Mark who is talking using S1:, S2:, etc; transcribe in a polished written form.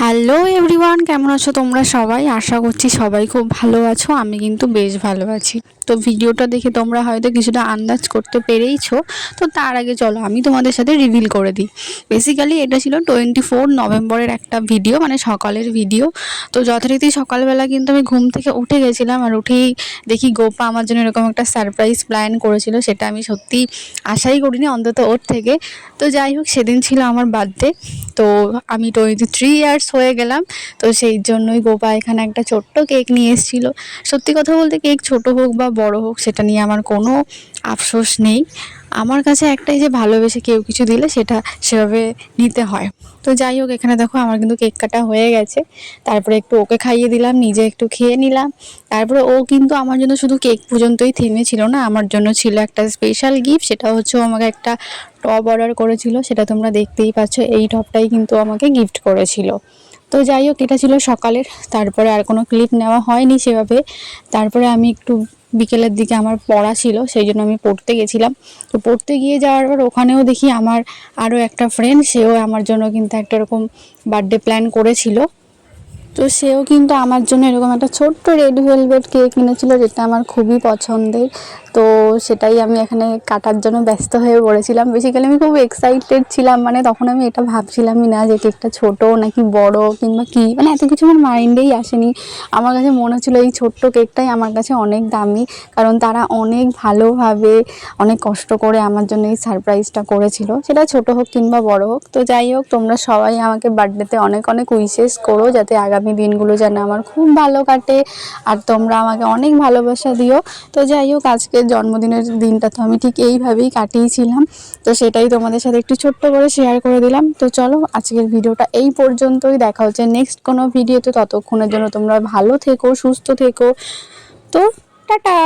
S1: Hello everyone, কেমন আছো তোমরা সবাই? আশা করছি সবাই খুব ভালো আছো। আমি কিন্তু বেশ ভালো আছি। তো ভিডিওটা দেখে তোমরা হয়তো কিছুটা আন্দাজ করতে পেরেইছো। তো তার আগে চলো আমি তোমাদের সাথে রিভিল করে দিই। বেসিক্যালি এটা ছিল 24 নভেম্বরের একটা ভিডিও, মানে সকালের ভিডিও। তো যথারীতি সকালবেলা কিন্তু আমি ঘুম থেকে উঠে গেছিলাম, আর উঠেই দেখি গোপা আমার জন্য এরকম একটা সারপ্রাইজ প্ল্যান করেছিল। সেটা আমি সত্যি আশাই করিনি, অন্তত ওর থেকে। তো যাই হোক, সেদিন ছিল আমার বার্থডে। তো আমি 23 ইয়ার্স হয়ে গেলাম। তো সেই জন্যই গোপা এখানে একটা ছোট্ট কেক নিয়ে এসেছিলো। সত্যি কথা বলতে, কেক ছোট হোক বা বড় হোক সেটা নিয়ে আমার কোনো আফসোস নেই। আমার কাছে একটাই, যে ভালোবেসে কেউ কিছু দিলে সেটা সেভাবে নিতে হয়। তো যাই হোক, এখানে দেখো আমার কিন্তু কেক কাটা হয়ে গেছে। তারপরে একটু ওকে খাইয়ে দিলাম, নিজে একটু খেয়ে নিলাম। তারপরে ও কিন্তু আমার জন্য শুধু কেক পর্যন্তই থেমেছিল না, আমার জন্য ছিল একটা স্পেশাল গিফট। সেটা হচ্ছে ও আমাকে একটা টপ অর্ডার করেছিল, সেটা তোমরা দেখতেই পাচ্ছ। এই টপটাই কিন্তু আমাকে গিফট করেছিল। তো যাই হোক, এটা ছিল সকালের। তারপরে আর কোনো ক্লিপ নেওয়া হয়নি সেভাবে। তারপরে আমি একটু বিকেলের দিকে আমার পড়া ছিল, সেই জন্য আমি পড়তে গেছিলাম। তো পড়তে গিয়ে যাওয়ার পর ওখানেও দেখি আমার আরও একটা ফ্রেন্ড, সেও আমার জন্য কিন্তু একটা এরকম বার্থডে প্ল্যান করেছিল। তো সেও কিন্তু আমার জন্য এরকম একটা ছোট্ট রেড ভেলভেট কেক কিনেছিল, যেটা আমার খুবই পছন্দের। তো সেটাই আমি এখানে কাটার জন্য ব্যস্ত হয়ে পড়েছিলাম। বেসিক্যালি আমি খুব এক্সাইটেড ছিলাম, মানে তখন আমি এটা ভাবছিলামই না যে কেকটা ছোট নাকি বড় কিংবা কী, মানে এত কিছু আমার মাইন্ডেই আসেনি। আমার কাছে মনে হচ্ছিলো এই ছোট্ট কেকটাই আমার কাছে অনেক দামি, কারণ তারা অনেক ভালোভাবে অনেক কষ্ট করে আমার জন্য এই সারপ্রাইজটা করেছিল, সেটা ছোট হোক কিংবা বড় হোক। তো যাই হোক, তোমরা সবাই আমাকে বার্থডেতে অনেক অনেক উইশেস করো, যাতে আগামী দিনগুলো যেন আমার খুব ভালো কাটে, আর তোমরা আমাকে অনেক ভালোবাসা দিও। তো যাই হোক, আজকের জন্মদিনের দিনটা তো আমি ঠিক এইভাবেই কাটিয়েছিলাম। তো সেটাই তোমাদের সাথে একটু ছোট্ট করে শেয়ার করে দিলাম। তো চলো, আজকের ভিডিওটা এই পর্যন্তই। দেখা হচ্ছে নেক্সট কোনো ভিডিওতে। ততক্ষণের জন্য তোমরা ভালো থেকো, সুস্থ থেকো। তো টাটা।